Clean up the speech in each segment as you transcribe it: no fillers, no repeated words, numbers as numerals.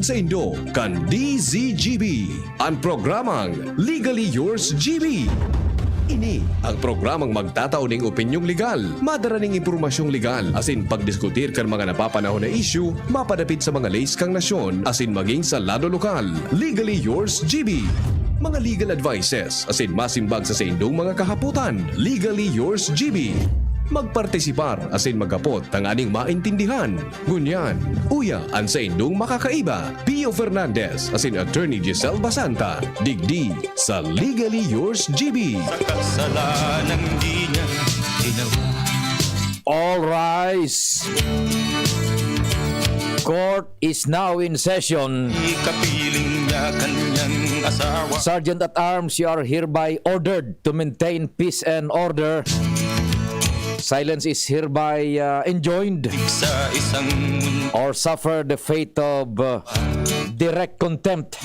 Hangtod sa Indo kan DZGB, ang programang Legally Yours GB. Ini ang programang magtataw ng opinyong legal, madaraning impormasyong legal, asin pagdiskutir kan mga napapanahon na issue, mapadapit sa mga lays kang nasyon, asin maging sa lado lokal. Legally Yours GB. Mga legal advices, asin masimbag sa indong mga kahaputan. Legally Yours GB. Magpartisipar asin magapot ang aning maintindihan. Ngunyan, uya ang sa indong makakaiba. Pio Fernandez asin Attorney Giselle Basanta. Digdi sa Legally Yours GB. Sa kasalanang di niya ginawa. All rise. Court is now in session. Ikapiling niya kanyang asawa. Sergeant at Arms, you are hereby ordered to maintain peace and order. Silence is hereby enjoined Sa isang mundo or suffer the fate of direct contempt.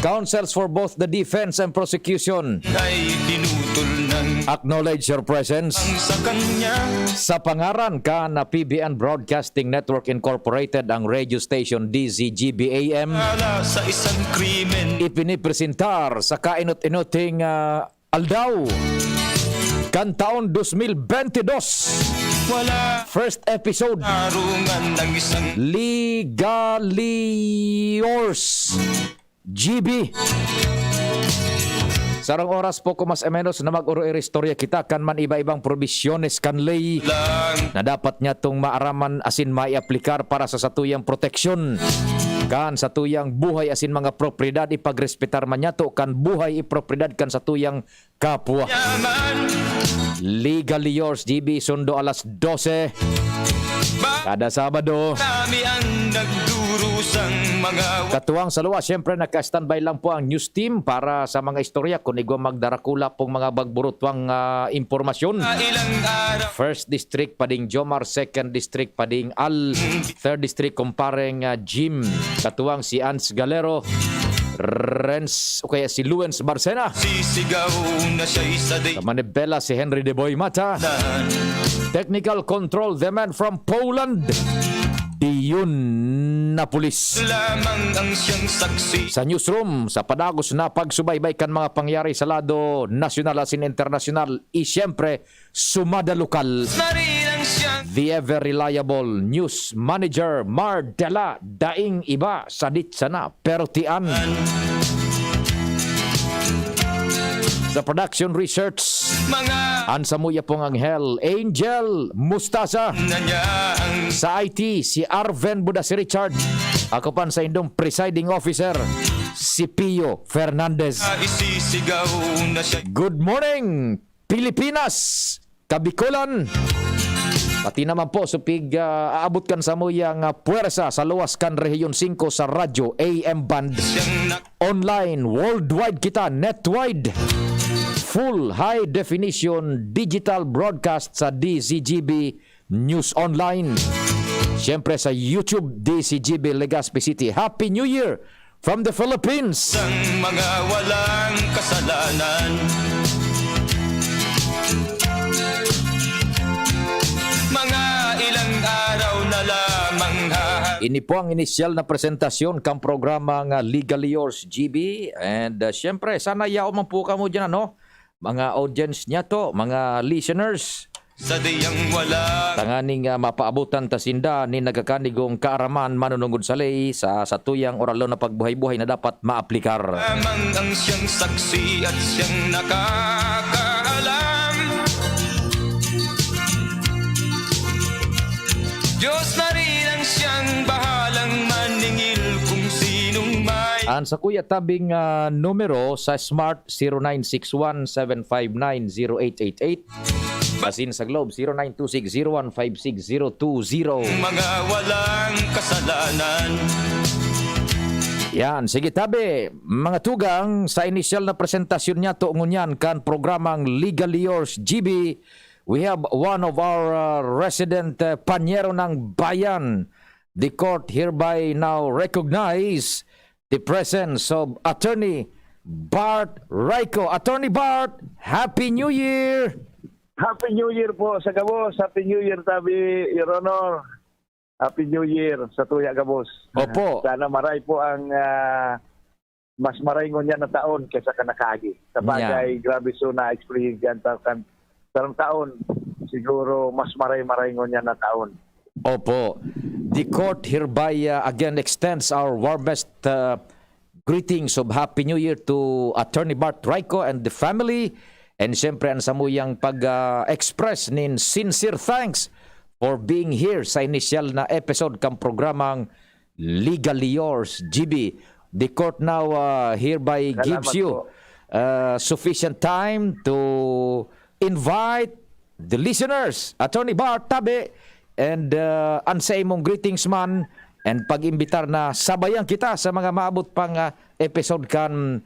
Counsels for both the defense and prosecution ay pinutol ng acknowledge your presence. sa kanya. Sa pangaran ka na PBN Broadcasting Network Incorporated, ang radio station DZGB-AM, Ala sa isang krimen. ipinipresentar sa kainot-inuting aldaw kan taon 2022. Wala First episode, tarungan ng isang Legally Yours GB. Sarang oras po kumas menos na mag-uro-iro istorya kita kan man iba-ibang probisyones kan lay lang. na dapat niya tong maaraman asin maiaplikar para sa satuyang proteksyon kan satuyang buhay asin mga propriedad ipagrespetar man niya to kan buhay ipropriedad kan satuyang kapwa. Yaman. Legally Yours GB sundo alas 12 kada Sabado. Kami ang nagdurusang mga Katuwang sa luwa, siyempre naka-standby lang po ang news team para sa mga istorya kung igwa magdarakula pong mga bagburutwang impormasyon. ilang araw. First District Pading Jomar, Second District Pading Al, Third District kumpareng Jim, katuwang si Ans Galero, Renz o kaya si Luens Barcena, Sisigaw na siya isa day. sa Manibela si Henry De Boy Mata, Technical Control, the man from Poland, Diyun na pulis. Lamang ang siyang saksi. Sa newsroom, sa padagos na pagsubaybay kan mga pangyari sa lado nasyonal asin internasyonal, isyempre sumada lokal. Narilang siyang The ever reliable news manager Mar Dela, daing iba sadit sana pero tian. Sa production research, mga Ansa Muya pong Anghel, Angel Mustasa. na niya ang Sa IT, si Arven Buda si Richard. Ako pan sa indong presiding officer, si Pio Fernandez. isisigaw na siya. Good morning, Pilipinas, Kabikulan. Pati naman po supig aabot kan sa muyang puwersa sa luwas kan Rehiyon 5 sa radyo AM band. Siyang Online, worldwide kita, netwide. Full high definition digital broadcast sa DZGB News Online. Siyempre sa YouTube DZGB Legazpi City. Happy New Year from the Philippines. nakasang mga walang kasalanan. Mga ilang araw na lamang Ini po ang inisyal na presentasyon kang programang Legally Yours GB. And siyempre, sana yaw man po kamo dyan, ano? Mga audience niya to, mga listeners. sa diyang walang Tanganing mapaabutan tasinda ni nagkakanigong kaaraman manunungod sa lay sa satuyang oralo na pagbuhay-buhay na dapat maaplikar. lamang ang siyang saksi at siyang nakakaalam. Diyos na rin ang siyang bahalang maningil kung sinong may Ang sa kuya tabing numero sa Smart 0961-759-0888. Basin sa Globe 0926-0156-020. mga walang kasalanan. Yan, sige tabi. Mga tugang, sa inisyal na presentasyon niya tuungon yan kan programang Legally Yours GB. We have one of our resident panyero ng bayan. The court hereby now recognize the presence of Attorney Bart Raico. Attorney Bart, Happy New Year! Happy New Year po sa Gabos. Happy New Year, Tabi, Your Honor. Happy New Year sa tuya ka, boss. Opo. Sana maray po ang mas maray niya na taon kaysa kanakagi. Sa bagay, grabe so na-experience yan. Sarang taon, siguro mas maray niya na taon. Opo. The court hereby again extends our warmest greetings of Happy New Year to Attorney Bart Raico and the family. And siyempre, ang samuyang pag-express nin sincere thanks for being here sa initial na episode kang programang Legally Yours, GB. The court now hereby gives you sufficient time to invite the listeners, Attorney Bart Tabe, and ansa imong greetings man, and pag-imbitar na sabayan kita sa mga maabot pang episode kan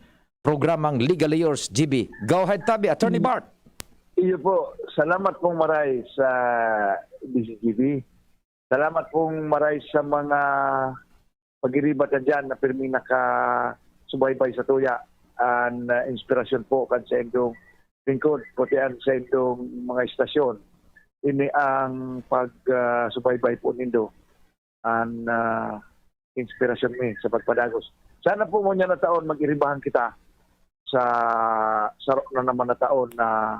programang Legally Yours, GB. Go ahead, Tabe, Attorney Bart. Iyo po, salamat pong maray sa DCGB. Salamat pong maray sa mga pag-iribat na dyan na pirmi nakasubaybay sa tuya. Ang inspirasyon po kan sa indong lingkod, putian sa indong mga istasyon. Ini ang pag-subaybay po nindo. Ang inspirasyon mi sa pagpadagos. Sana po mo niya na taon mag-iribahan kita sa sarok na naman na taon na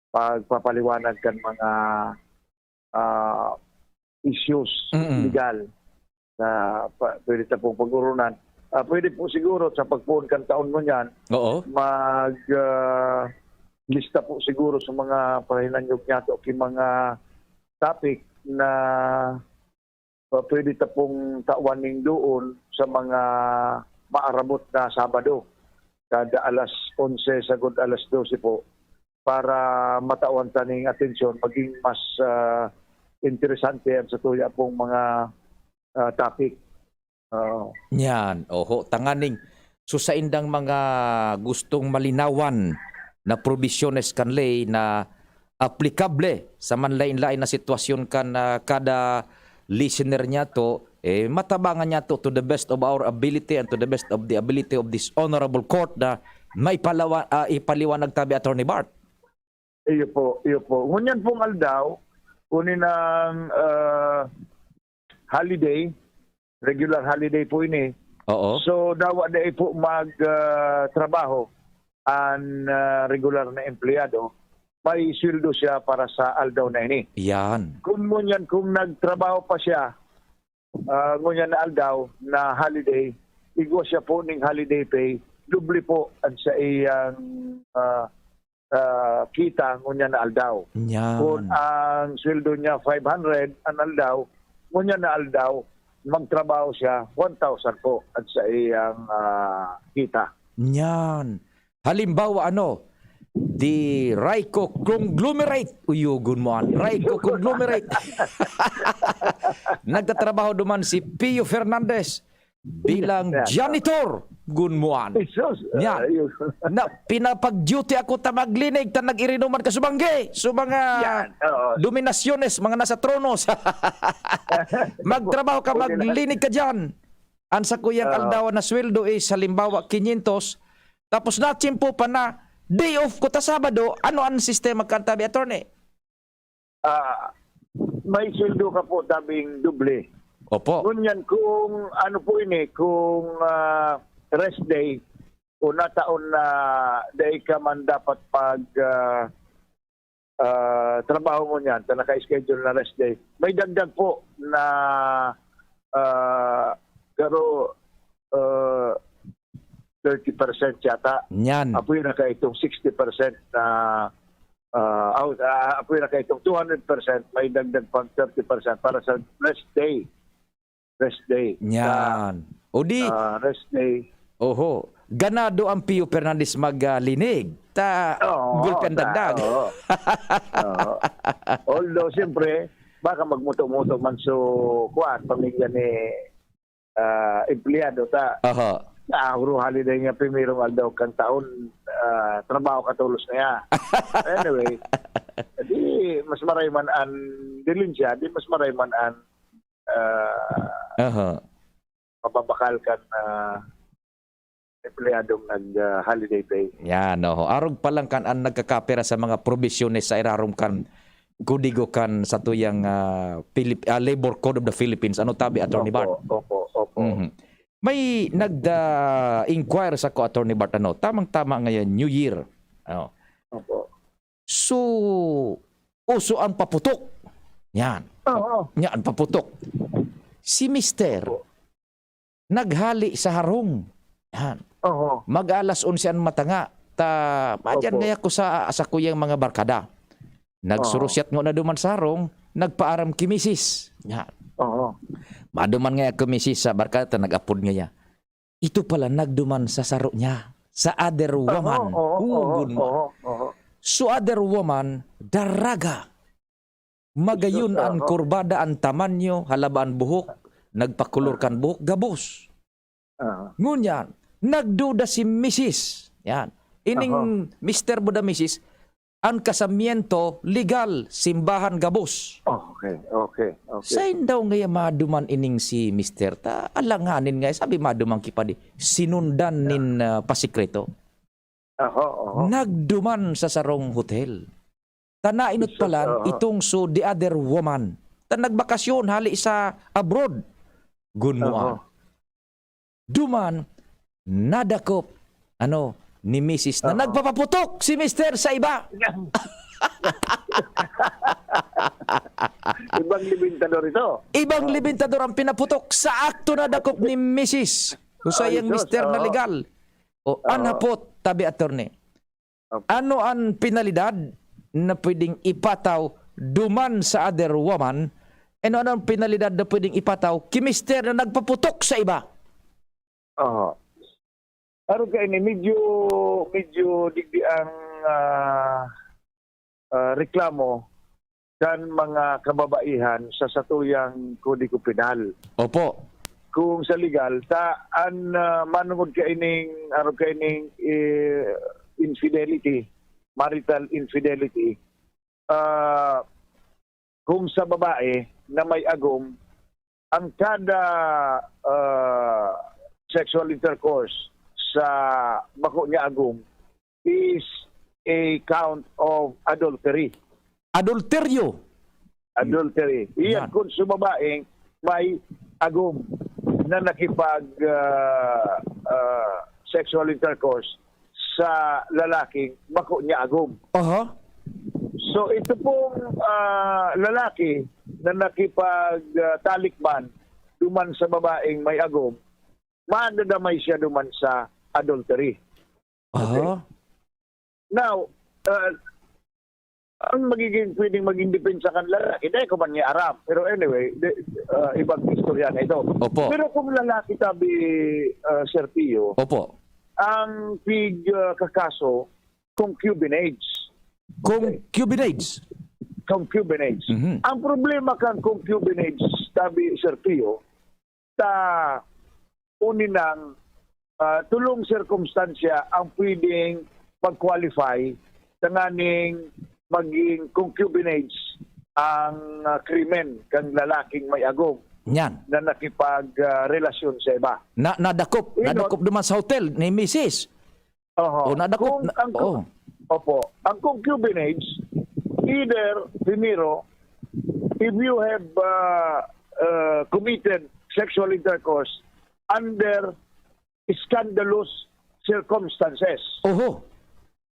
pagpapaliwanag kan mga issues legal na pwede na pong pag-urunan. Pwede po siguro sa pagpuon kan taon mo niyan, lista po siguro sa mga pahinanyog niya o mga topic na pwede na pong tawaning doon sa mga maarabot na Sabado. Kada alas 11 sagod alas 12 po para matawan taning atensyon maging mas interesante yan sa tuya pong mga topic. Yan, tanganing susaindang mga gustong malinawan na probisyones kanlay na aplikable sa manlain-lain na sitwasyon kan kada listener niya to, matabangan niya to the best of our ability and to the best of the ability of this honorable court na may ipaliwanag, Tabi, Attorney Bart. Iyo po. Ngunyan pong aldaw, kunin ng holiday, regular holiday po ini. Oo. So, dawa na po mag-trabaho ang regular na empleyado, may sweldo siya para sa aldaw na ini. Yan. Kung nagtrabaho pa siya, ngunyan na aldaw na holiday, igwa siya po ng holiday pay, doble po ang sa iyang kita ngunyan na aldaw. Yan. Kung ang sweldo niya 500 ang aldaw, ngunyan na aldaw, magtrabaho siya 1,000 po at sa iyang kita. Yan. Halimbawa, the Raico Conglomerate. Uyugon mo an. Raico Conglomerate. Nagtatrabaho duman si Pio Fernandez bilang janitor. Gunmuan. Yan. Na pinapag-duty ako ta maglinig ta nag-irinuman ka subangge. So mga dominasyones, mga nasa tronos. Magtrabaho ka, maglinig ka dyan. Ansa ko yung aldawan na sweldo is halimbawa 500. Tapos natsimpo pa na day off ko ta Sabado, ano ang sistema kan, Tabi, Attorney? May sweldo ka po tabing doble. Opo. Ngunyan kung ano po ini, kung rest day, o nataon na day ka man dapat pag trabaho mo niyan, ta naka-schedule na rest day, may dagdag po na pero 30% yata. Yan. Apoy na kaitong 60% na apoy na kaitong 200%, may dagdag pang 30% para sa rest day. Rest day. Yan. O di, rest day. oho, ganado ang Pio Fernandez maglinig. Gulpen dagdag. Although, siyempre, baka magmuto-muto man so kuan pamilya ni empleyado ta. Oho. Holiday nga primerong aldaw kang taon, trabaho katulos na ya. Anyway, di mas maray man an dilin siya, di mas maray man an mababakal kan empleyadong nag-holiday pay. Yan, Arog pa lang kan ang nagkakapera sa mga probisyones sa irarom kan kudigo kan sa tuyang Labor Code of the Philippines. Ano tabi, Attorney Bart? Opo. Mhm. May nagda-inquire sa ko, Attorney Bart, ano, tamang-tama ngayon, New Year. Ano. Opo. So, uso ang paputok. Yan. Oo. Yan, paputok. Si Mister, naghali sa harong. Yan. Oo. Mag-alas 11 ang matanga. Madyan Opo. ngaya ko sa kuyang mga barkada. Nagsurusyat nga na duman sa harong, nagpaaram kimisis. Yan. Oo. Maduman ngaya kimisis sa barkada, nag-apod ngaya. Ito pala nagduman sa saro niya. Sa other woman. Ugod mo. Oo. So other woman, daraga. Magayon ang kurbada ang tamanyo, halabaan buhok, nagpakulor kan buhok, gabos. Ngunyan, nagduda si Mrs. Yan. Ining Mr. Buda Mrs. Ang kasamiento, legal, simbahan gabos. Okay. Sa daw ngaya maduman ining si Mr. Ta alanganin nga, sabi maduman kipadi, sinundan nin pasikreto. Oo. Nagduman sa sarong hotel. Tanainot palan itong so the other woman. Nagbakasyon hali sa abroad. Gunmuan. Duman nadakop ni Mrs. na nagpapaputok si Mr. sa iba. Ibang libintador ito. Ibang libintador ang pinaputok sa akto na dakop ni Mrs. Usayang Diyos, Mr. na legal. O anapot, tabi attorney. Ano ang penalidad na pwedeng ipataw duman sa other woman? Ano ang penalidad na pwedeng ipataw kay Mr. na nagpaputok sa iba? Oo. Ano ka ini medyo digdi ang reklamo kan mga kababaihan sa satuyang Kodigo Penal. Opo. Kung sa legal manungod ka ining infidelity, marital infidelity. Kung sa babae na may agom, ang kada sexual intercourse sa bako niya agom is a count of adultery. Adulteryo. Iyan kung sa babaeng may agom na nakipag sexual intercourse sa lalaking bako niya agom. So ito pong lalaki na nakipag talikban duman sa babaeng may agom, madadamay siya duman sa adultery. Okay? Now, ang pwedeng maging depensa kan lalaki, dahil ko man niya aram. Pero anyway, ibang istorya na ito. Opo. Pero kung lalaki tabi, Sir Pio, Opo. ang kakaso, concubinage. Concubinage. Mm-hmm. Ang problema kang concubinage, tabi Sir Pio, uninang tulong circumstansya ang pwedeng pag-qualify tanganing maging concubinage ang krimen kang lalaking may agom Yan. na nakipag-relasyon sa iba. Nadakop duman sa hotel ni Mrs. Nadakop. Opo. Ang concubinage, either, primero, if you have committed sexual intercourse under scandalous circumstances.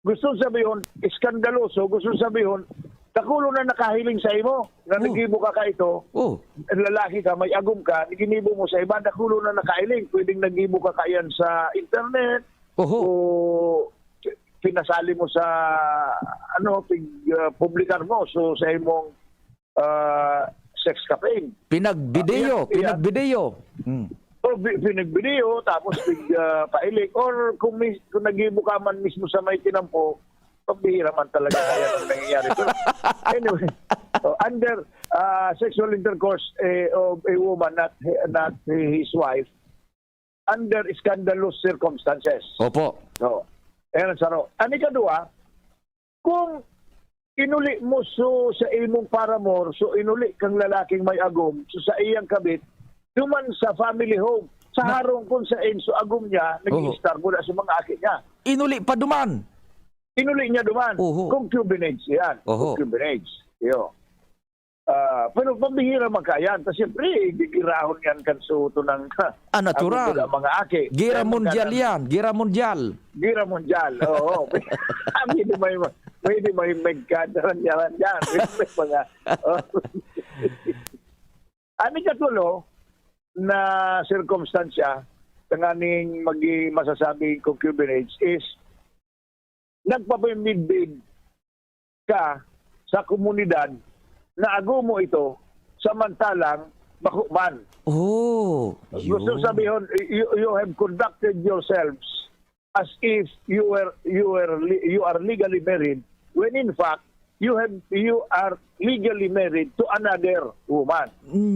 Gusto sabihin, iskandaloso, gusto sabihin, takulo na nakahiling sa imo, na nagibo ka ito, lalaki ka, may agom ka, ginibo mo sa iba, takulo na nakahiling, pwedeng nagibo ka yan sa internet, o pinasali mo sa, publikar mo, so sa imong sex campaign. Pinagbideyo. O pinagbideyo, tapos pailik. Or kung nagibo ka man mismo sa may tinampo, pagbihira man talaga kaya ang nangyayari. So, anyway, under sexual intercourse of a woman, not his wife, under scandalous circumstances. Opo. So, ayan ang saro. Ani kadua, kung inuli mo sa imong paramor, so inuli kang lalaking may agom, so sa iyang kabit, duman sa family home, sa harong kung sa so agom niya, nag-i-star mula sa mga aki niya. Inuli pa duman. Inuli niya duman. Concubinage yan. Concubinage. Yo. Pero pambihira magkayan. Kasi siyempre, gigirahon yan kansuto ng Natural. mga aki. Gira mundial yan. Gira mundial. Gira mundial, oo. Pwede may magkadaran yan. May mga... Ani katulo na circumstansya tanganing masasabing concubinage is nagpapamidbid ka sa komunidad na ago mo ito samantalang bakuman. Oh. Gusto sabihin, you have conducted yourselves as if you are legally married when in fact you are legally married to another woman.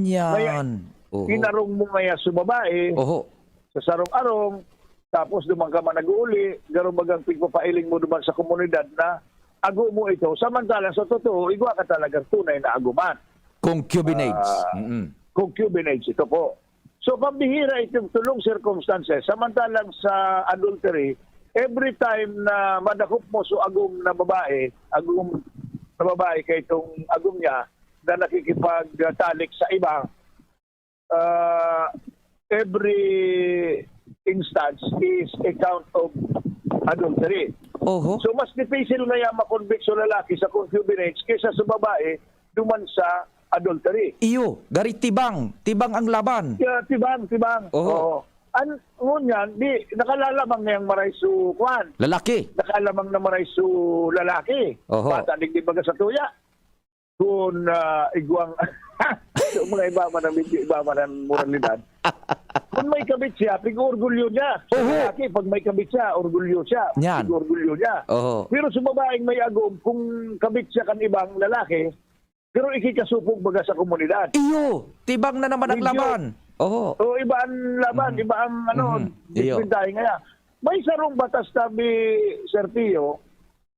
Yan. Oho. Inarong mo ngaya sa babae, Oho. sa sarong-arong, tapos dumang ka man nag-uuli, garumagang pigpapailing mo duman sa komunidad na ago mo ito. Samantalang sa totoo, igwa ka talagang tunay na aguman. Concubinage. Concubinage, ito po. So, pambihira itong tulong circumstances. Samantalang sa adultery, every time na madakop mo so agum na babae kay itong agum niya na nakikipagtalik sa iba, every instance is a count of adultery. Oho. So mas difficile na yan makonvict sa lalaki sa concubinage kaysa sa babae duman sa adultery. Iyo, gari tibang ang laban. Tibang. Oo. Ngunyan, nakalalamang na yung maray su kwan. Lalaki. Nakalamang na maray su lalaki. Oho. Bata di baga sa tuya. Kung igwang mga iba man ang moralidad. Kung may kabit siya, pig-orgulyo niya. Sa Oho. lalaki, pag may kabit siya, orgulyo siya. Yan. Pig-orgulyo niya. Oho. Pero sa babaeng may agom, kung kabit siya kan ibang lalaki, pero ikikasupog baga sa komunidad. Iyo, tibang na naman ang Medyo- laban. Oho. O iba ang laban, iba ang Iyo. disiplintahin nga. May sarong batas tabi, Sir Tio,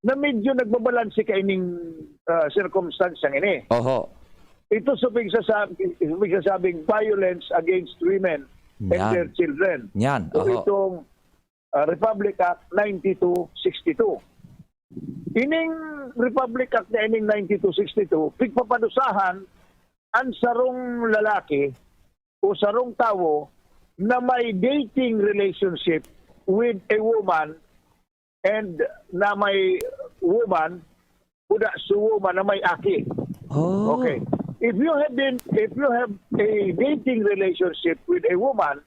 na medyo nagbabalansi kaining circumstance ini. Oho. Ito sabing violence against women and Yan. their children. Yan. So Oho. itong Republic Act 9262. Ining Republic Act na ining 9262, pigpapadusahan ang sarong lalaki o sarong tawo na may dating relationship with a woman and na may woman uda su woman na may aki. Oh. Okay. If you have a dating relationship with a woman,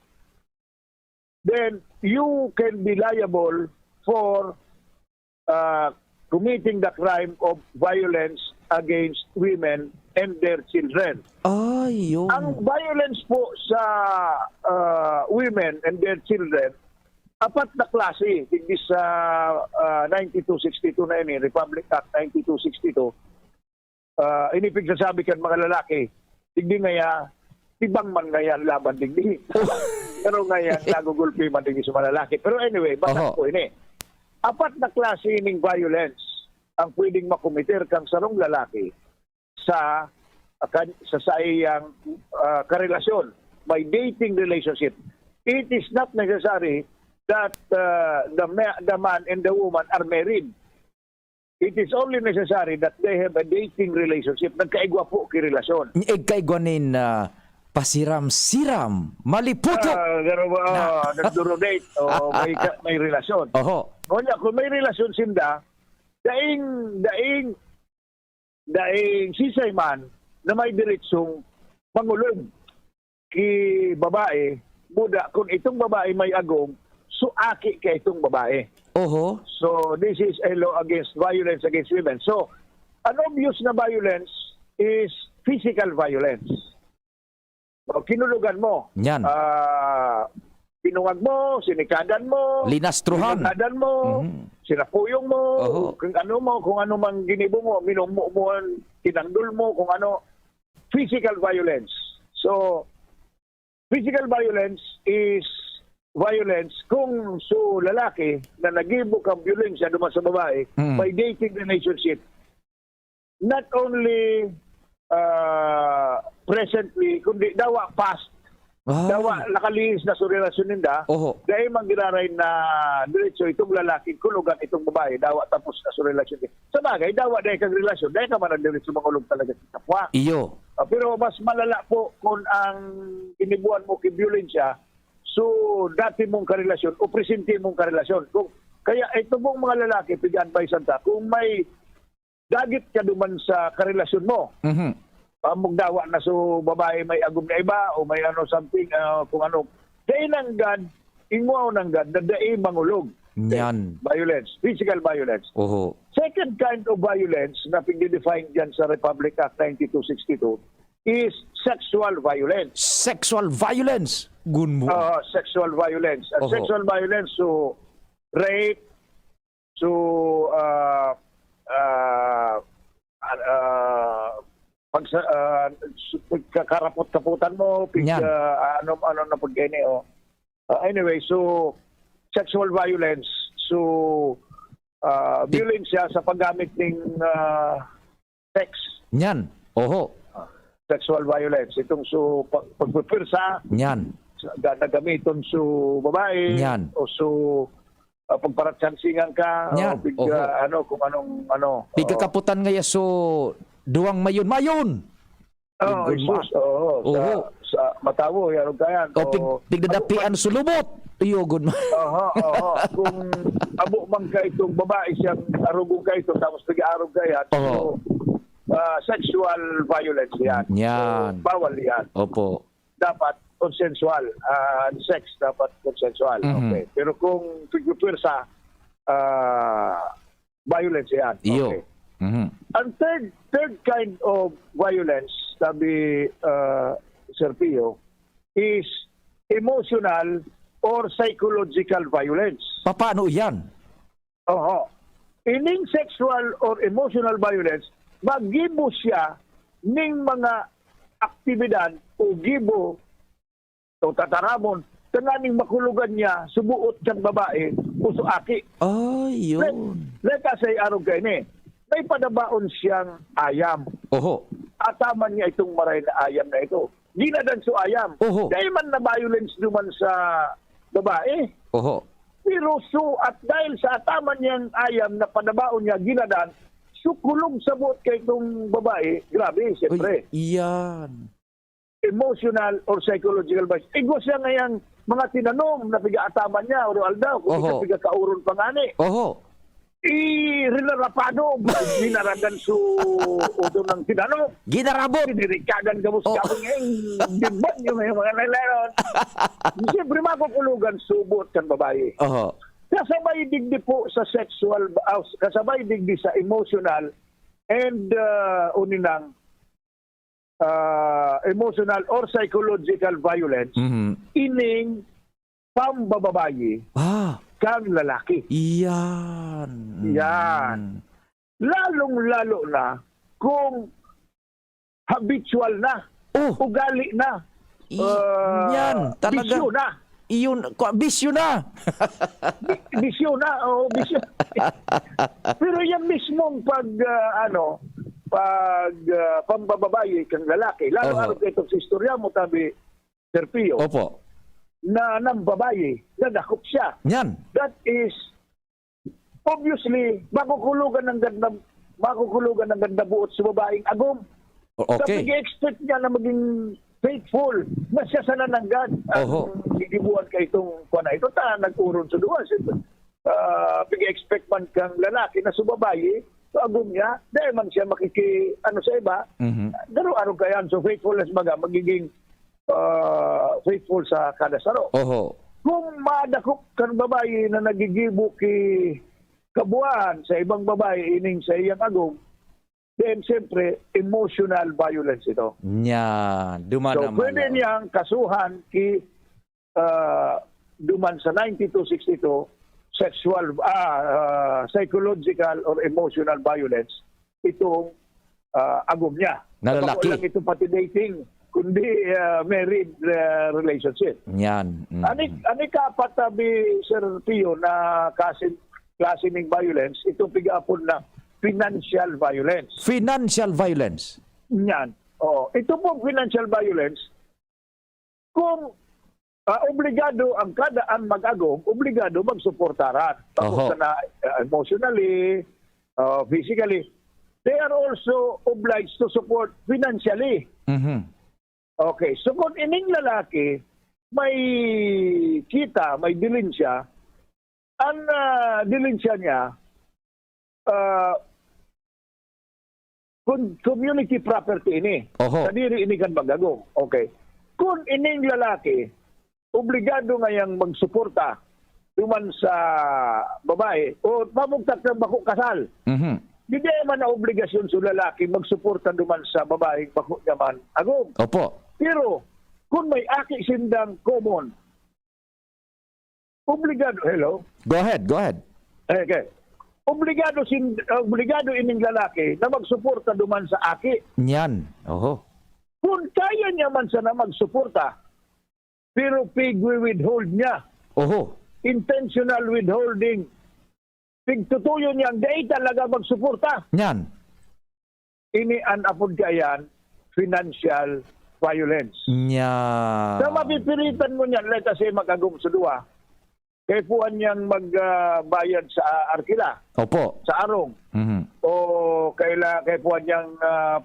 then you can be liable for committing the crime of violence against women and their children. Ay, yun. Ang violence po sa women and their children, apat na klase. Hindi sa 9262 na yun, Republic Act 9262. Inipig sasabi kan mga lalaki, tigdi ngaya, tibang man ngayan laban tigdi. Pero ngayon, nagugulpi man tigdi sa mga lalaki. Pero anyway, batas po ini. Apat na klase ng violence ang pwedeng makomiter kang sarong lalaki sa iyang karelasyon, by dating relationship. It is not necessary that the man and the woman are married. It is only necessary that they have a dating relationship. Nagkaigwa po kirelasyon. Igkaigwanin na pasiram-siram, maliputok. Nagdurodate o may relasyon. Oho. Kung may relasyon sinda, daing sisay man na may diretsong mangulog ki babae, buda kung itong babae may agong, suaki ka itong babae. Oho. So this is a law against violence against women. So an obvious na violence is physical violence. O, kinulugan mo. Yan. Pinungag mo, sinikadan mo, Linastruhan. sinikadan mo, sinapuyong mo, Oho. kung ano mang ginibo mo, minumuo mo, tinanggol mo, kung ano, physical violence. So, physical violence is violence kung so lalaki na nagibo kang violensya duman sa babae by dating relationship, not only presently, kundi dawa past Dawa nakalihis na sa relasyon ninda. Oho. Dahil manggiraray na diretso itong lalaki kulugan itong babae dawa tapos na sa relasyon. Sa bagay dawa dahil kang relasyon dahil ka man ang diretso makulog talaga sa kapwa. Iyo. Pero mas malala po kung ang inibuan mo kay violensya so dati mong karelasyon o presente mong karelasyon. Kaya ito mong mga lalaki pig-advisean ta kung may dagit ka duman sa karelasyon mo. Mugdawa na so babae may agom na iba o may ano something kung ano. Dahil nanggad, inguaw nanggad, dadae mangulog. Yan. Violence, physical violence. Oho. Second kind of violence na pinidefine dyan sa Republic Act 9262 is sexual violence. Sexual violence. Gunmo. Sexual violence. Oho. Sexual violence, so rape, so pagkakarapot-kaputan mo, Yan. ano na pagkaini. Anyway, so sexual violence, so violence siya sa paggamit ng sex. Yan. Oho. Sexual violence. Itong so pagpupirsa, Yan. nagamiton so babae, Yan. o so pagparatsansingan ka, Yan. o Oho. ano, kung anong ano. Pigkakaputan nga so duwang mayon. Oo, Good isus. Oo. Oho. Sa matawo, yaron kayan. O pigdadapian sulubot. Iyo, good man. Oo. Kung abo man ka itong babae siyang arugong ka ito, tapos nag-aarog ka yan. Oo. So, sexual violence yan. Yan. So, bawal yan. Opo. Dapat consensual. Sex dapat consensual. Mhm. Okay. Pero kung pagpupirsa, violence yan. Iyo. Okay. Mhm. Ang third kind of violence, sabi Sir Pio, is emotional or psychological violence. Paano yan? Oo. Ining sexual or emotional violence, magibo siya ning mga aktibidad o gibo o tataramon kananing makulugan niya subuot kang babae o suaki. Ay, yun. Let us say, arog kayo ni, may padabaon siyang ayam. Oho. Ataman niya itong maray na ayam na ito. Ginadan so ayam. Oho. Dahil man na violence duman sa babae. Oho. Pero so, at dahil sa ataman niyang ayam na padabaon niya, ginadan, so kulong sa buot kay itong babae, grabe, siyempre. Uy, yan. Emotional or psychological violence. Igo siya ngayang mga tinanom na piga-ataman niya, o aldaw, kung Oho. piga-kauron pa nga ni. Oho. Rinarapado, binaragan so uto ng tinanong. Ginarabot. Pinirikagan ka mo Oh. sa kapong dimban yung mga nalaron. Siyempre makukulugan subot kan babae. Oho. Kasabay digdi po sa sexual, kasabay digdi sa emotional and uninang emotional or psychological violence Mhm. ining pambababayi kang lalaki. Yan. Yan. Lalong-lalo na kung habitual na, Oh, ugali na, yan. Talaga. bisyo na. Iyon, bisyo na. Bisyo na, bisyo. Pero yung mismong pambababae kang lalaki, lalo Oho. araw itong sa istorya mo, tabi, Sir Pio, Opo. na ng babae, nadakop siya. Yan. That is, obviously, makukulugan ng ganda buot sa babaeng agom. Okay. Kapag i-expect niya na maging faithful, na siya sa nananggad. Oho. Ang gigibuan ka itong na ito, nag-uron sa duwa. Pag-expect man kang lalaki na sa babae, sa agom niya, dahil man siya sa iba, Mhm. araw kaya, so faithfulness magiging faithful sa kada saro. Oho. Kung madakop kang babae na nagigibo ki kabuan sa ibang babae ining sa iyang agom, then siyempre emotional violence ito. Yan. Duman So naman. pwede niyang kasuhan ki duman sa 9262 sexual psychological or emotional violence itong agom niya. Na lalaki. Wala lang ito pati dating kundi married relationship. Yan. Mhm. Ani ka patabi, Sir Pio, na klase ng violence, ito pigapon na financial violence. Financial violence. Yan. Ito po financial violence, kung obligado ang kadaan mag-agom, obligado magsuportaran. Tapos Oho. na emotionally, physically, they are also obliged to support financially. Mhm. Okay, so kung ining lalaki, may kita, may dilensya, ang dilensya niya, community property ini. Oho. Kadiri ini kan magagong. Okay. Kung ining lalaki, obligado ngayang magsuporta duman sa babae o pamugtak ng bako kasal. Mhm. Hindi man na obligasyon sa lalaki magsuporta duman sa babae bako naman agong. Opo. Pero kung may aki sindang common, obligado, hello? Go ahead, go ahead. Okay. Obligado ining lalaki na magsuporta duman sa aki. Nyan. Oho. Kung kaya niya man sana magsuporta, pero withhold niya, Oho. intentional withholding, pigtutuyo niya, di talaga magsuporta. Nyan. Ini an apod kayan, financial violence. Nyan. Na mapipilitan mo niyan, let us say magagom sa duwa, kay puan niyang magbayad sa arkila, Opo. sa arong, Mhm. o kay puan niyang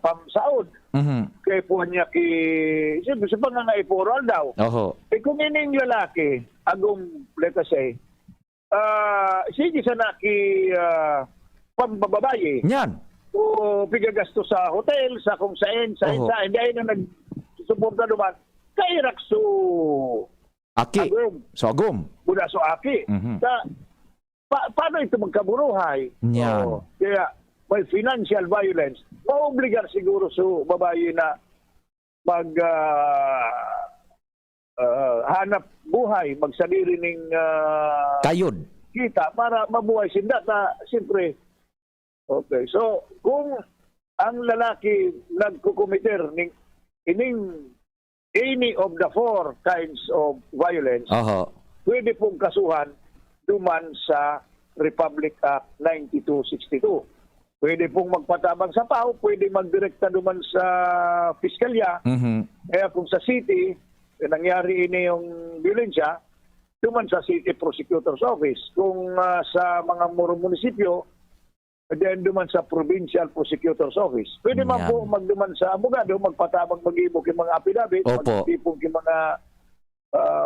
pamsaod, Mhm. kay puan niya siyempre sa pangangaiporal daw. Oho. Eh kung ining lalaki, agong, let us say, sige sana pambababaye, Nyan. o pigagasto sa hotel, sa kung saan, Oho. dahil na nagsuporta naman, kay Rakso Aki. agong, So agom. mula so aki. Mhm. Paano ito magkaburuhay? Yan. Kaya may financial violence, maobligar siguro sa babae na mag hanap buhay, magsaliri ng Kayod. kita para mabuhay sinda. Siyempre, okay. So, kung ang lalaki nagkukomiter ng ining any of the four kinds of violence, Oho. pwede pong kasuhan duman sa Republic Act 9262. Pwede pong magpatabang sa PAO, pwede magdirekta duman sa piskalya. Mhm. Kaya kung sa city, nangyari ini yung bilensya, duman sa City Prosecutor's Office. Kung sa mga munisipyo, then duman sa Provincial Prosecutor's Office. Pwede man Yan. po magduman sa abogado, magpatabang mag-ibok yung mga affidavit, Opo. mag-ibok yung mga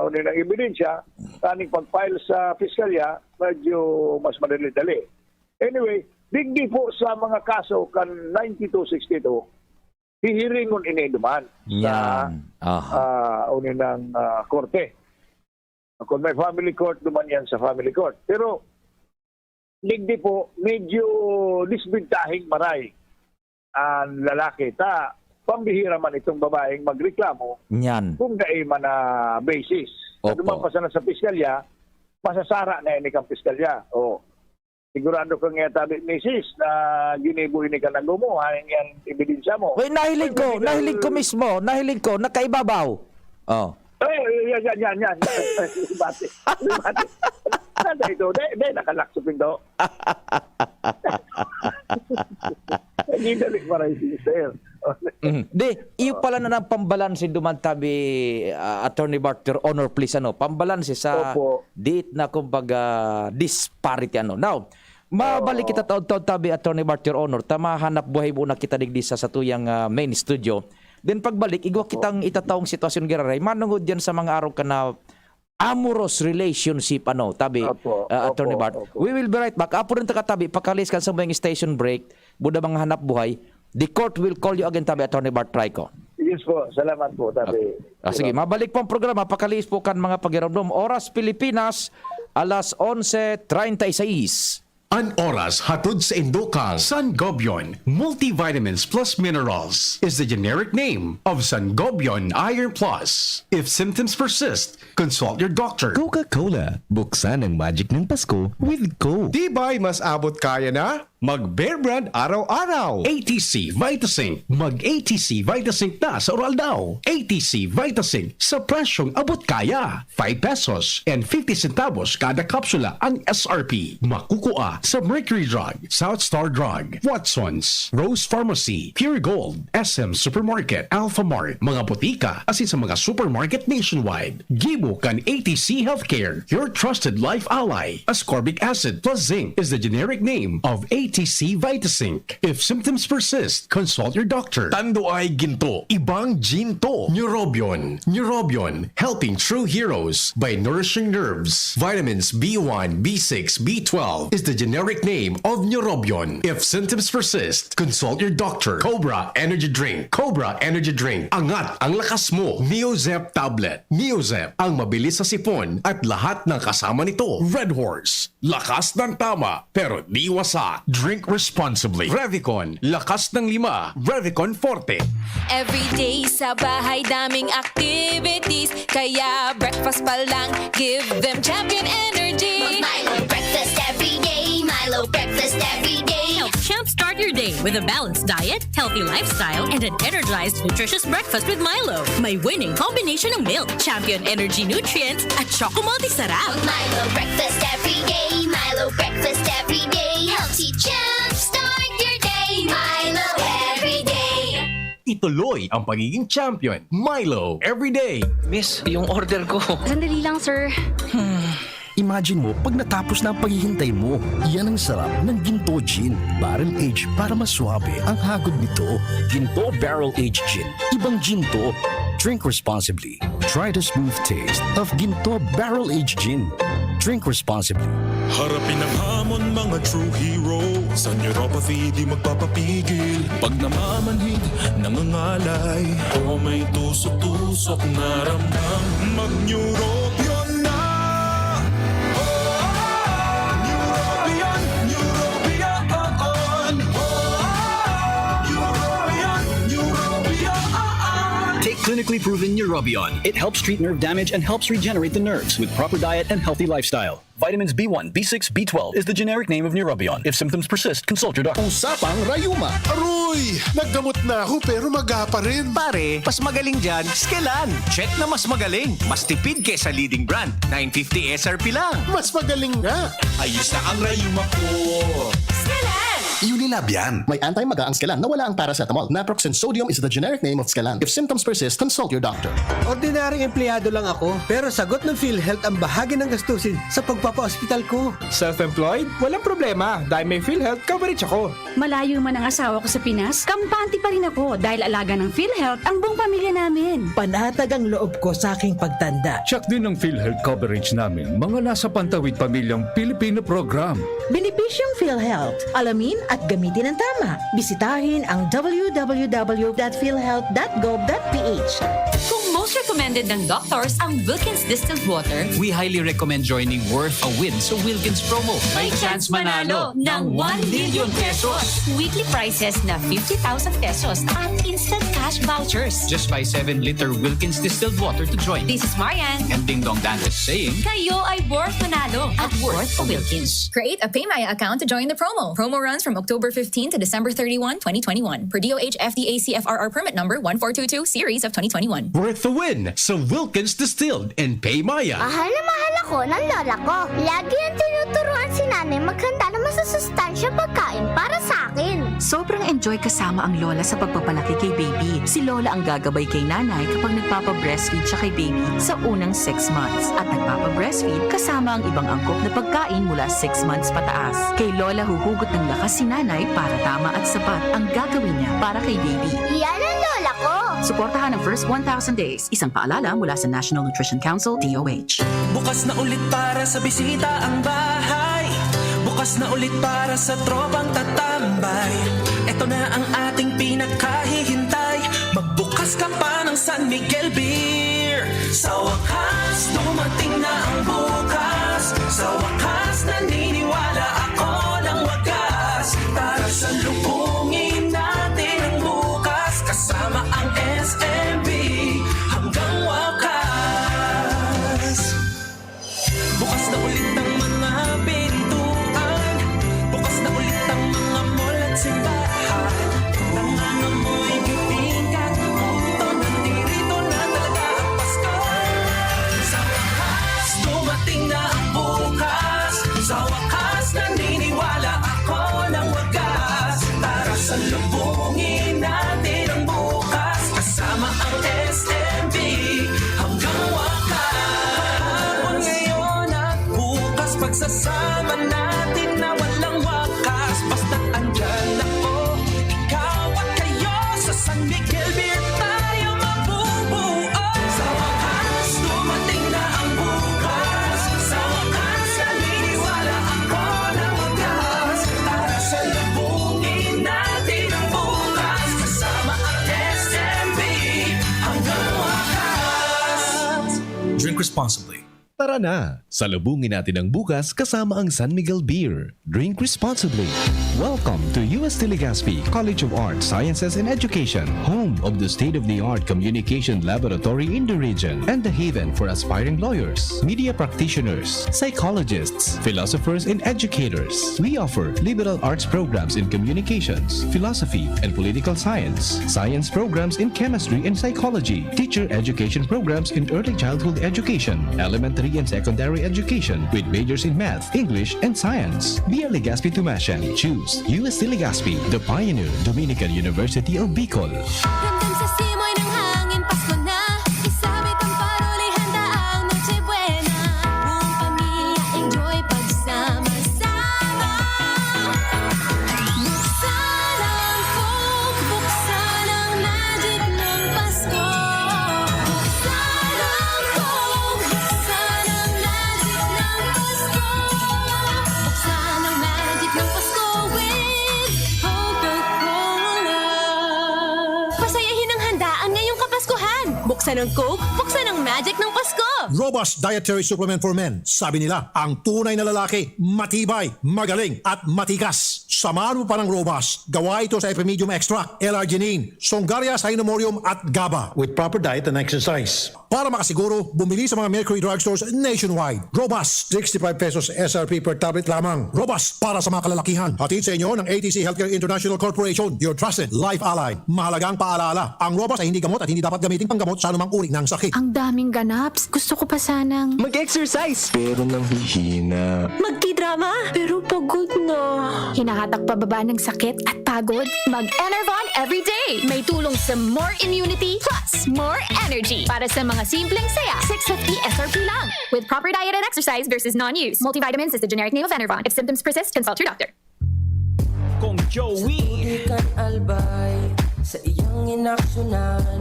ng ebidensya, kaning pag-file sa piskalya, medyo mas madali-dali. Anyway, digdi po sa mga kaso kan 9262, hihiringon ini duman sa Yan. Aha. uninang korte. Kung may family court, duman yan sa family court. Pero, digdi po, medyo disbintahing maray ang lalaki. Pambihira man itong babaeng magreklamo Nyan. kung dai man na basis. Opo. Dumapasa na sa piskalya, masasara na ini kang piskalya. O, sigurado kang nga tabi, misis, na ginibo ini ka ng lumuha, yung ebidensya mo. Wait, nahilig ko mismo. Nahilig ko. Nakaibabaw. Oh. Ay, yan. Libati. Nanda ito, dahil nakalaksop ito. Hindi dalik maray sister. Mhm. Di, iyo pala na ng pambalanse dumantabi Attorney Barter Honor please pambalanse sa Opo. date na kumbaga disparity Now, mabalik kita taon-taon tabi Attorney Barter Honor tamahanap buhay muna kita digdi sa tuyang main studio. Then pagbalik igwa kitang itataong sitwasyon giraray manungod yan sa mga araw ka na amorous relationship tabi Opo, Attorney opo, Bart. opo. We will be right back. Apo rin takatabi pakalis kan sa mga station break buda mga hanap buhay. The court will call you again tabi Attorney Bart Trico. Yes po, salamat po. Tabi. Sige, mabalik po ang programa. Pakalis po kan mga pagiramdom. Oras Pilipinas, alas 11:36. An oras hatod sa Indokang Sangobion Multivitamins Plus Minerals is the generic name of Sangobion Iron Plus. If symptoms persist, consult your doctor. Coca-Cola. Buksan ang magic ng Pasko with Coke. Di ba'y mas abot kaya na? Mag-Bear Brand araw-araw. ATC Vitasync. Mag-ATC Vitasync na sa oral daw. ATC Vitasync sa presyong abot kaya. 5 pesos and 50 centavos kada kapsula ang SRP. Makukuha sa Mercury Drug, South Star Drug, Watson's, Rose Pharmacy, Pure Gold, SM Supermarket, Alpha Mart, mga butika, asin sa mga supermarket nationwide. Gibo kan ATC Healthcare, your trusted life ally. Ascorbic acid plus zinc is the generic name of ATC Vitasync. If symptoms persist, consult your doctor. Tando ay ginto, ibang ginto. Neurobion. Neurobion, helping true heroes by nourishing nerves. Vitamins B1, B6, B12 is the generic name of Neurobion. If symptoms persist, consult your doctor. Cobra Energy Drink. Cobra Energy Drink. Angat ang lakas mo. Neozep Tablet. Neozep, ang mabilis sa sipon at lahat ng kasama nito. Red Horse. Lakas ng tama, pero di wasa. Drink responsibly. Revicon. Lakas ng 5. Revicon Forte. Everyday sa bahay daming activities, kaya breakfast pa lang give them champion energy. Milo breakfast every day. Milo breakfast every day. Help jumpstart your day with a balanced diet, healthy lifestyle, and an energized, nutritious breakfast with Milo. May winning combination ng milk, champion energy nutrients, at Choco Multi-Sarap. Milo breakfast every day. Milo breakfast every day. Helps you jumpstart your day. Milo every day. Ituloy ang pagiging champion. Milo everyday. Miss, yung order ko. Sandali lang, sir. Imagine mo pag natapos na ang paghihintay mo. Yan ang sarap ng Ginto Gin. Barrel aged para mas swabe ang hagod nito. Ginto Barrel Aged Gin. Ibang ginto. Drink responsibly. Try the smooth taste of Ginto Barrel Aged Gin. Drink responsibly. Harapin ang hamon, mga true hero. Sa neuropathy di magpapapigil. Pag namamanhid, nangangalay, o may tusok-tusok na ramdam, mag-neurobion na. Neurobion, Neurobion. Neurobion, Neurobion. Take clinically proven Neurobion. It helps treat nerve damage and helps regenerate the nerves with proper diet and healthy lifestyle. Vitamins B1, B6, B12 is the generic name of Neurobion. If symptoms persist, consult your doctor. Usapang Rayuma. Aroy! Naggamot na ako pero maga pa rin. Pare, mas magaling dyan, Skelan. Check na mas magaling. Mas tipid kesa leading brand. 950 SRP lang. Mas magaling nga. Ayos na ang rayuma ko. Unilab yan. May anti-maga ang Skelan na wala ang paracetamol. Naproxen sodium is the generic name of Skelan. If symptoms persist, consult your doctor. Ordinaryong empleyado lang ako, pero sagot ng PhilHealth ang bahagi ng gastusin sa pagpapa-hospital ko. Self-employed? Walang problema dahil may PhilHealth coverage ako. Malayo man ang asawa ko sa Pinas, kampante pa rin ako dahil alaga ng PhilHealth ang buong pamilya namin. Panatag ang loob ko sa aking pagtanda. Check din ang PhilHealth coverage namin, mga nasa pantawid pamilyang Pilipino program. Benepisyong PhilHealth. Alamin at gamitin ang tama. Bisitahin ang www.philhealth.gov.ph. Kung most recommended ng doctors ang Wilkins Distilled Water, We highly recommend joining Worth a Win sa Wilkins promo. may chance manalo ng 1 million pesos. Weekly prizes na 50,000 pesos at instant cash vouchers. Just buy 7-liter Wilkins Distilled Water to join. This is Marian. And Ding Dong Dan is saying, Kayo ay worth manalo at worth a Wilkins. Create a PayMaya account to join the promo. Promo runs from October 15 to December 31, 2021. Per DOH FDA CFRR permit number 1422 series of 2021. Worth the win sa Wilkins Distilled and Paymaya. Mahal na mahal ako ng lola ko. Lagi ang tinuturuan si nanay maghanda ng masusustansya pagkain para sa akin. Sobrang enjoy kasama ang lola sa pagpapalaki kay baby. Si lola ang gagabay kay nanay kapag nagpapa-breastfeed siya kay baby sa unang 6 months. At nagpapa-breastfeed kasama ang ibang angkop na pagkain mula 6 months pataas. Kay lola huhugot ng lakas si nanay para tama at sapat ang gagawin niya para kay baby. Yan ang lola ko. Suportahan ang first 1,000 days. Isang paalala mula sa National Nutrition Council, DOH. Bukas na ulit para sa bisita ang bahay. Bukas na ulit para sa tropang tatambay. Ito na ang ating pinakahihintay. Magbukas ka pa ng San Miguel Beer. Sa wakas, dumating na ang bukas. Sa wakas, naniniwala ako ng wagas. Tara salubungin natin ang bukas. Kasama ang SMB hanggang wakas. Bukas na ulit ang mga pintuan. Bukas na ulit ang mga Isasama natin na walang wakas. Basta't andyan ako, ikaw at kayo. Sa San Miguel Beer tayo mabubuo. Sa wakas, dumating na ang bukas. Sa wakas, naniniwala ako na wagas. Tara salubungin natin ang bukas. Kasama ang SMB hanggang wakas. Drink responsibly. Tara na! Salubungin natin ang bukas kasama ang San Miguel Beer. Drink responsibly. Welcome to UST Legazpi College of Arts, Sciences and Education, home of the state-of-the-art communication laboratory in the region and the haven for aspiring lawyers, media practitioners, psychologists, philosophers and educators. We offer liberal arts programs in communications, philosophy and political science, science programs in chemistry and psychology, teacher education programs in early childhood education, elementary and secondary education with majors in math, English, and science. Be a Legazpi Tumashan. Choose UST Legazpi, the pioneer Dominican University of Bicol. Ramdam sa simoy ng hangin, Pasko na. Isabit ang parol, handa ang Noche Buena. Buong pamilya, enjoy pagsama-sama. Buksan ang Coke, buksan ang magic ng Pasko. Buksan ang Coke, buksan ang magic ng Pasko. Buksan ang magic ng Pasko with Coca-Cola. Pasayahin ang handaan ngayong Kapaskuhan. Buksan ang Coke, buksan ang magic ng Pasko. Robust Dietary Supplement for Men. Sabi nila, ang tunay na lalaki, matibay, magaling, at matigas. Samahan mo pa ng Robust. Gawa ito sa Epimedium Extract, L-arginine, Songaria Cynomorium at GABA with proper diet and exercise. Para makasiguro, bumili sa mga Mercury drugstores nationwide. Robust, 65 pesos SRP per tablet lamang. Robust para sa mga kalalakihan. Hatid sa inyo ng ATC Healthcare International Corporation, your trusted life ally. Mahalagang paalala, ang Robust ay hindi gamot at hindi dapat gamitin panggamot sa anumang uri ng sakit. Ang daming ganaps. Gusto ko pa sanang Mag-exercise! Pero nang hihina. magki-drama. Pero pagod na. Hinahatak pababa ng sakit at pagod. Mag-Enervon everyday. May tulong sa more immunity plus more energy. Para sa mga simpleng saya, 650 SRP lang. With proper diet and exercise versus non-use. Multivitamins is the generic name of Enervon. If symptoms persist, consult your doctor. Kung Joey Kan albay sa iyang inaksyonan.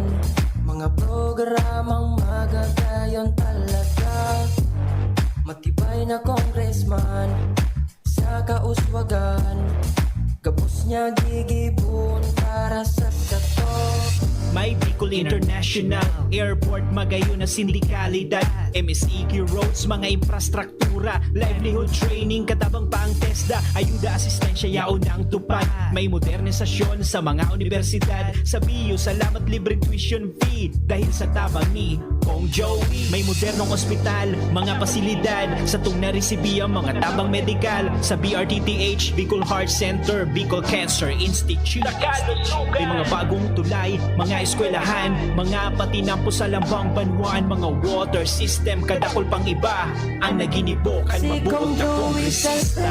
Mga programang magagayon talaga. Matibay na congressman sa kauswagan. Gabos niya gigibon para sa kato. May Bicol International Airport, magayon na sindikalidad, MSEQ roads, mga infrastruktura, livelihood training, katabang pa ang TESDA, ayuda, asistensya, yaon ang tupad. May modernisasyon sa mga universidad, sa BU, salamat libreng tuition fee, dahil sa tabang ni Kong Joey. May modernong ospital, mga pasilidad, sa tung naresibiya, mga tabang medical, sa BRTTH, Bicol Heart Center, Bicol Cancer Institute. May mga bagong tulay, mga eskwelahan, mga patinampo sa lambang banwan, mga water system, kadakol pang iba ang naginibokan mabuot na kongresista.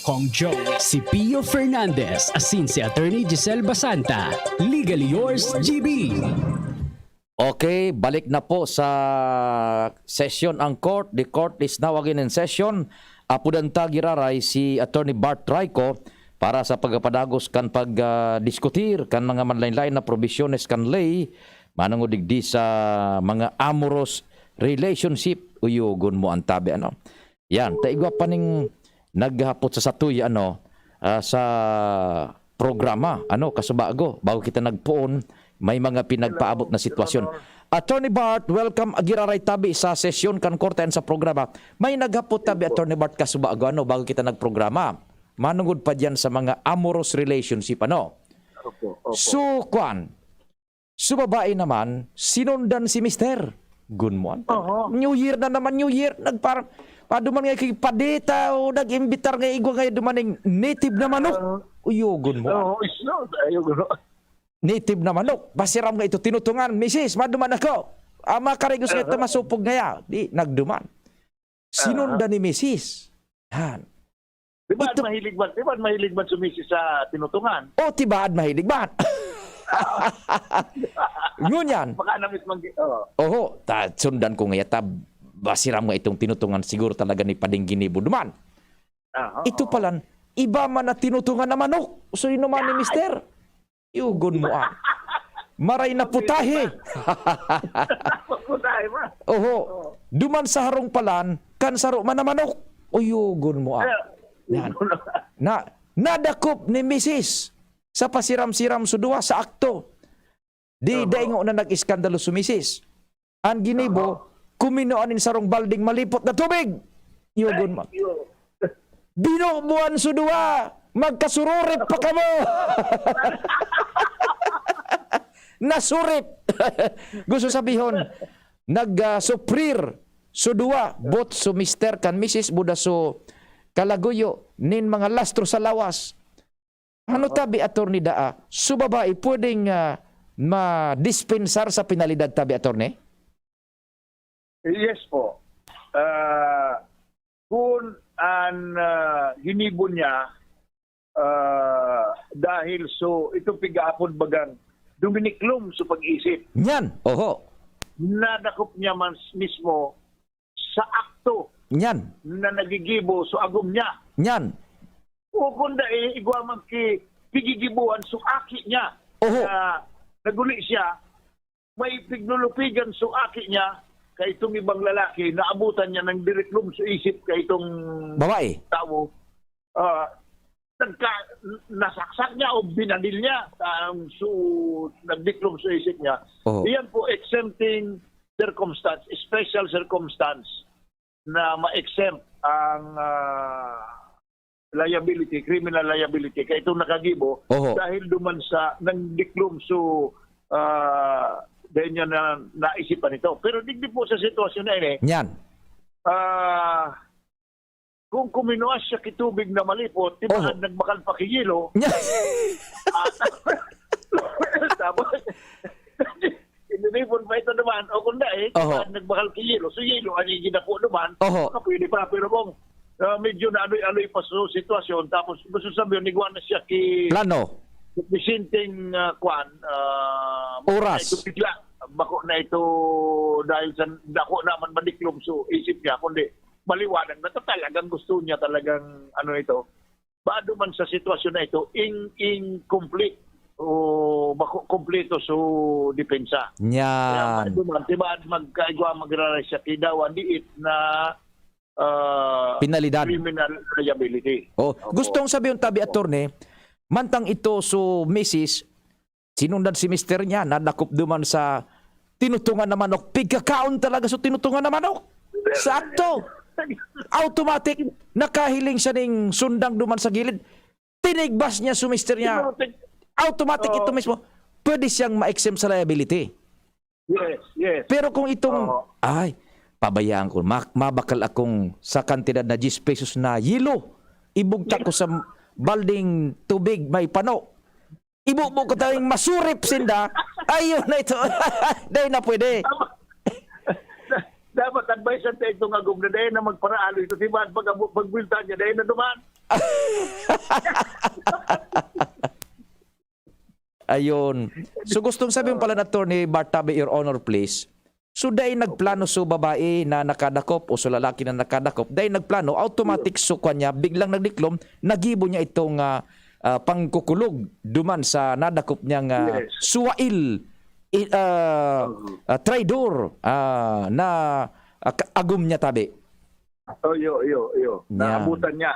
Kong Joey, si Pio Fernandez, asin si Attorney Giselle Basanta. Legally yours, GB. Okay, balik na po sa session ang court. The court is now again in session. Apudanta giraray si Attorney Bart Raico para sa pagpadagos kan pagdiskutir kan mga manlain-lain na provisiones kan lay manangudigdi sa mga amorous relationship uyugon mo ang tabi ano. Yan, taigwa pa ning naghapot sa satuy sa programa kasubago bago kita nagpuon may mga pinagpaabot na sitwasyon. Attorney Bart, welcome agiraray tabi sa sesyon kan korte sa programa. May naghapot tabi Attorney Bart kasubago bago kita nagprograma. Manungod pa diyan sa mga amorous relationship Opo. So babae naman sinundan si Mister Gunmon. New Year na naman, New Year nagparang paduman nga kay padeta o nag-imbitar nga igwa nga dumaning native na manok. Uyugon mo. Native na manok. Basiram nga ito tinutungan. Mrs. maduman ako. Makarigos nga ito masupog nga di nagduman. Sinundan ni Mrs. Han. Tibad mahilig ba sumisi sa tinutungan? O tibad mahilig ba? Yun yan. Baka na mismo. Oho, sundan ko nga tab basiram nga itong tinutungan siguro talaga ni Pading Ginibo duman. Ito pala, iba man na tinutungan na manok. So yun naman ni Mister. Yugon mo maray na putahe. Putahe mo. Oho. Duman sa harong palan, kan saro man na manok. O yugon mo Yan. Nadakop ni Mrs. sa pasiram-siram sudua sa akto. Daingo na nag-iskandalo si Mrs. Ang Ginibo, kuminoanin sarong balding malipot na tubig. Yugon mo. Binubuan sudua, magkasururip pa kamo. Nasurip. Gusto sabihon, nag-suprir sudua, bot so Mr. kan Mrs. Buda so kalaguyo, nin mga lastro sa lawas. Ano tabi attorney daa? So babae, pwedeng ma-dispensar sa penalidad tabi attorney? Yes po. Kung ang Ginibo niya dahil so ito pigaapon bagang duminiklom sa pag-isip. Yan, oho. Nadakop niya man mismo sa akto. Yan. Na nagigibo so agom niya. Yan. O kunda igwa man ki pigigibuan so aki niya. Oho. Naguli siya, may pignulupigan so aki niya kay itong ibang lalaki, naabutan niya ng direklum sa isip kay itong babae. Tao. Nasaksak niya o binanil niya so nagdiklum sa isip niya. Iyan po exempting circumstance, special circumstance na ma-exempt ang liability, criminal liability kay itong nakagibo dahil duman sa nagdiklum so dahil niya na naisipan ito. Pero digdi po sa sitwasyon na ini. Yan. Kung kuminuas siya kitubig na malipot, tibahan nagbakal pa kigilo. Tapos, inilipon pa ito naman. O kung tibahan nagbakal kigilo. So, yelo, ang ginapo naman. Pwede pa. Pero kung medyo na aloy-aloy pa sa sitwasyon, tapos gusto sabihin, niguan na siya plano. Bisinting oras. Ito bigla. Bako na ito dahil sa dako naman madiklom so isip niya kundi maliwanag na talagang gusto niya talagang ano ito. Baado man sa sitwasyon na ito incomplete o bako kompleto so depensa. Yan. Tibaan magkaigwa magraray siya kidawan diit na penalidad. Criminal liability. Gustong sabihin tabi attorney, mantang ito so Mrs. Sinundan si Mr. niya, nadakop duman sa tinutungan na manok. Pigkakaon talaga sa tinutungan na manok. Sakto. Automatic. Nakahiling siya ning sundang duman sa gilid. Tinigbas niya sa Mr. niya. Automatic ito mismo. Pwede siyang ma-exempt sa liability. Yes. Pero kung itong, pabayaan ko, mabakal akong sa kantidad na 10 pesos na yelo. Ibugtak ko sa balding tubig, may pano. Ibubo ko tayong masurip sinda. Ayun na ito. Dahil na pwede. Dapat advice ang tayo itong agum na dahil na magparaalo ito. Diba? Pag-builtan niya dahil na duman. Ayun. So gustong sabihin pala na attorney Bartabe, Your Honor, please. So dahil nagplano so babae na nakadakop o so lalaki na nakadakop, dahil nagplano, automatic so kanya, biglang nagdiklom, nagibo niya itong pangkukulog duman sa nadakop niyang suwail traidor na agum niya tabi. Yo. Naabutan niya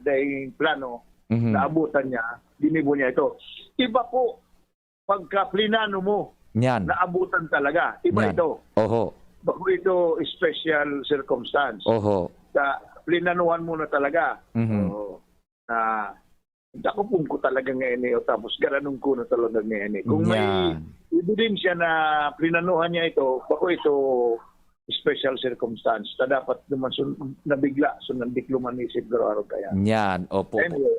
dahil plano, naabutan niya, ginibo niya ito. Iba po, pagka plinano mo, naabutan talaga. Iba ito. Bago ito special circumstance. Plinanuhan mo na talaga. Dakopun ko talaga ngayon tapos garanong ko na talaga ngayon. Kung may ebidensya na plinanuhan niya ito, bako ito special circumstance na dapat naman nabigla so nandikluman ni Isidro araw kaya. Yan, opo. Anyway,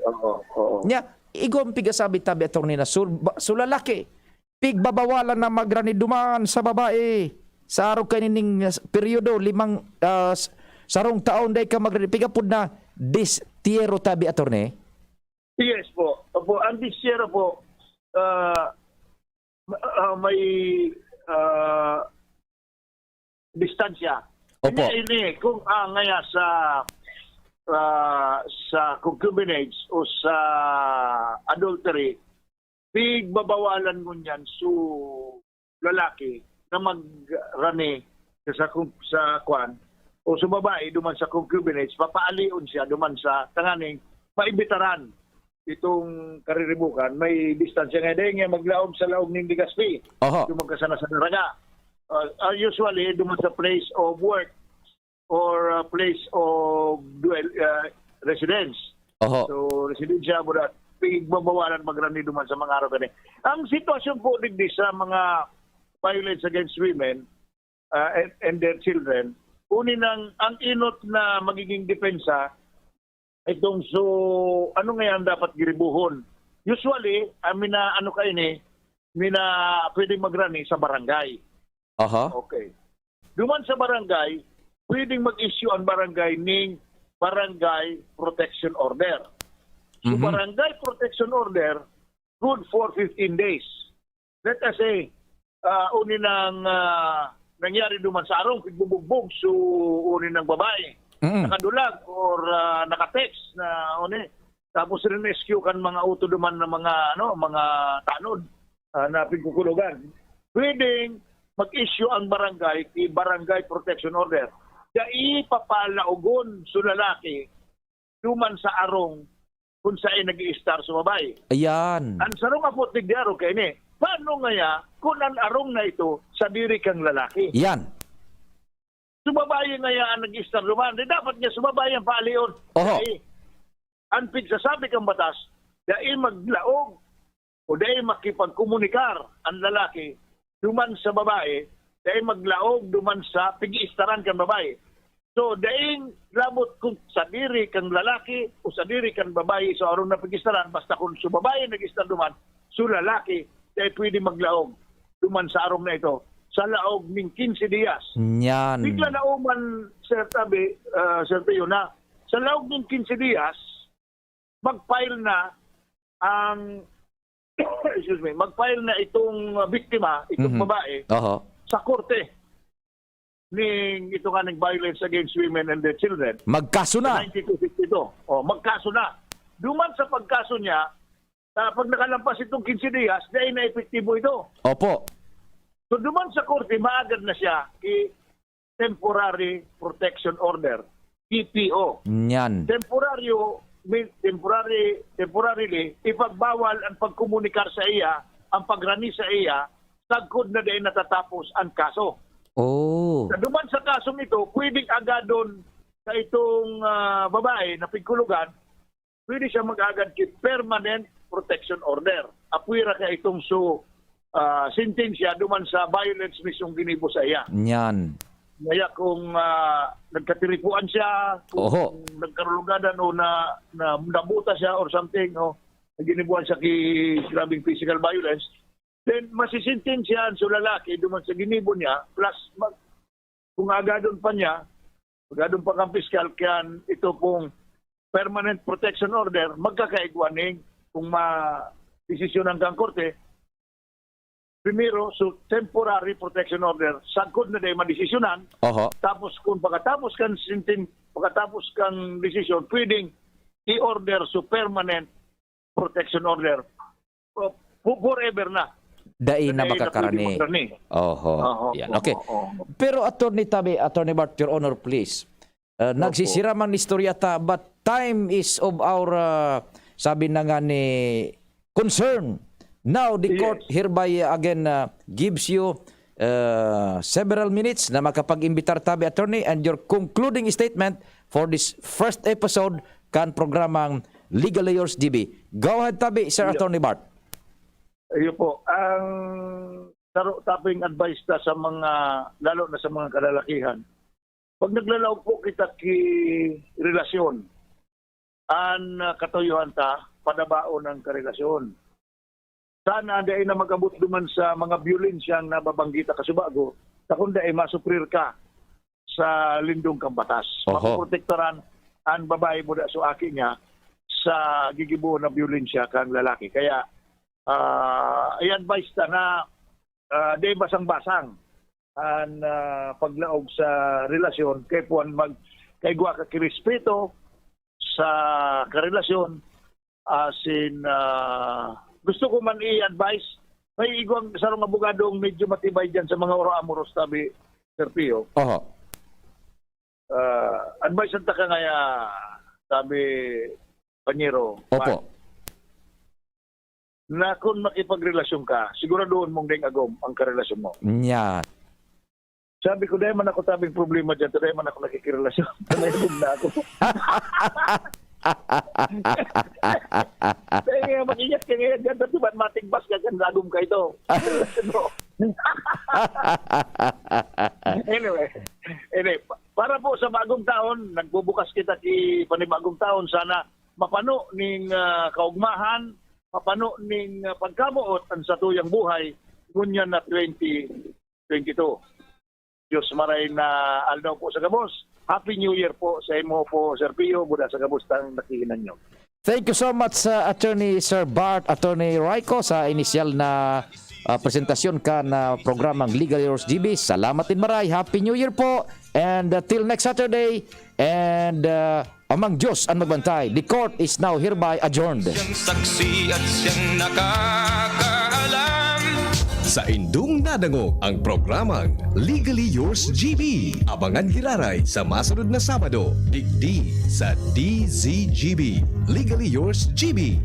Nya, igom pigasabi tabi attorney na lalaki. Pigbabawalan na magraniduman sa babae. Sa araw kanining periodo 5 sarong taon day ka magranidigapod na distiero tabi attorney. Yes po. Opo, ang disyero po, may distansya Opo. Ini kung ngaya sa concubinage o sa adultery, bigbabawalan mo niyan su lalaki na magrani sa kwan o sa babae duman sa concubinage, papaalion siya duman sa tanganing maibitaran itong kariribukan. May distansya nga din nga maglaom sa laog ning Legazpi. Dumagkasana sa daraga. Usually duman sa place of work or place of residence. So residensya mo na pigbabawalan magrani duman sa mga araw kani. Ang sitwasyon po digdi sa mga violence against women and their children, unin ang inot na magiging depensa itong ano ngayon dapat giribuhon. Usually, pwedeng magrani sa barangay. Okay. Duman sa barangay, pwedeng mag-issue ang barangay ng barangay protection order. So barangay protection order, good for 15 days. Let us say, nangyari duman sa arong, pigbubugbog, so unin ng babae. Nakadulag or naka-text na tapos rin rescue kan mga uto duman ng mga tanod na pigkukulugan. Pwedeng mag-issue ang barangay barangay protection order. Kaya ipapalaugon sa lalaki duman sa arong kung saan nag-i-star sa babae. Ayan. Ang sarong apot tigdaro kay ni, paano ngaya kung ang arong na ito sa diri kang lalaki? Yan. Subabayan na yan nag-star duman. Dapat niya subabayan paalion. Ang pigsasabi kang batas, dahil maglaog o dahil makipagkomunikar ang lalaki duman sa babae, dahil maglaog duman sa pig-istaran kang babae. So dahil labot kung sa diri kang lalaki o sa diri kang babae sa arong na pig-istaran, basta kung subabayan nag-istar duman, so lalaki, dahil pwede maglaog duman sa arong na ito sa laog ng 15 días. Yan. Bigla na uman, Sir Pio, na sa laog ng 15 días, mag-file na mag-file na itong biktima, itong babae, sa korte ng ito nga ng violence against women and their children. Magkaso na. 9262. Magkaso na. Duman sa pagkaso niya, pag nakalampas itong 15 días, dahil na epektibo ito. Opo. So duman sa korte, maagad na siya Temporary Protection Order, TPO. Yan. Temporarily, ipagbawal ang pagkomunikar sa iya, ang pagrani sa iya, sagkod na dahil natatapos ang kaso. Sa duman sa kasong ito, pwedeng agadon sa itong babae na pigkulugan, pwede siya mag-agad kay Permanent Protection Order. Apwira ka itong sentensya duman sa violence mismong ginibo sa iya. Yan. Kaya kung nagkatiripuan siya, kung nagkarulugadan o nabuta siya or something, o ginibuan siya grabing physical violence, then masisintensyahan sa lalaki duman sa ginibo niya, plus kung agadon pa niya, agadon pa kang piskal, kaya ito pong Permanent Protection Order, magkakaigwaning kung ma-desisyonan kang korte. Primero, temporary protection order, sagkod na dahil madesisyonan. Tapos kung pagkatapos kang desisyon, pwedeng i-order permanent protection order. Forever na. Dahil na makakarani. Yan. Okay. Pero Attorney Bart, Your Honor, please. Nagsisira man istorya ta, but time is of our, sabi na nga ni, concern. Now, the court hereby again gives you several minutes na makapag-imbitar tabi, attorney, and your concluding statement for this first episode kan programang Legally Yours GB. Go ahead tabi, Sir Attorney Bart. Ayun po. Ang taping advice ta sa mga, lalo na sa mga kalalakihan, pag naglalaw po kita relasyon, ang katuyuhan ta, padabaon ng karelasyon. Sana dahil na mag-abot duman sa mga violensyang nababanggita kasubago, takunda ay masuprir ka sa lindong kang batas. Mapoprotektaran ang babae mo da suaki niya sa gigibo na violensya kang lalaki. Kaya i-advise ta na dahil basang-basang ang paglaog sa relasyon kay puan kaigwa ka kirespeto sa karelasyon asin gusto ko man i-advise may igwang sarong abogadong medyo matibay dyan sa mga ora-amoros tabi Sir Pio. Oho. Advice ang taka ngaya sabi Panyero. Opo. Na kung makipagrelasyon ka, siguraduhin mong ding agom ang karelasyon mo. Nya. Sabi ko, dahil man ako tabing problema dyan, dahil man ako nakikirelasyon. Dahil na ako. Dahil nga mag-ingat ka ngayon dyan, dahil ba't matigbas ka dyan, lagom ka ito. Anyway, para po sa bagong taon, nagbubukas kita ki panibagong taon, sana mapano ning kaugmahan, mapano ning pagkamuot ang sa tuyang buhay, ngunyan na 2022. Diyos maray na aldaw po sa gabos. Happy New Year po sa imo po, Sir Pio, mula sa gabos tang nakikinan nyo. Thank you so much, Attorney Sir Bart, Attorney Raiko, sa initial na presentasyon ka na programang Legal Yours GB. Salamat din maray. Happy New Year po. And till next Saturday. And amang Diyos ang magbantay. The court is now hereby adjourned. Saksi at siyang nakakaalam. Sa indung nadangog ang programang Legally Yours GB. Abangan giraray sa masunod na Sabado, digdi sa DZGB. Legally Yours GB.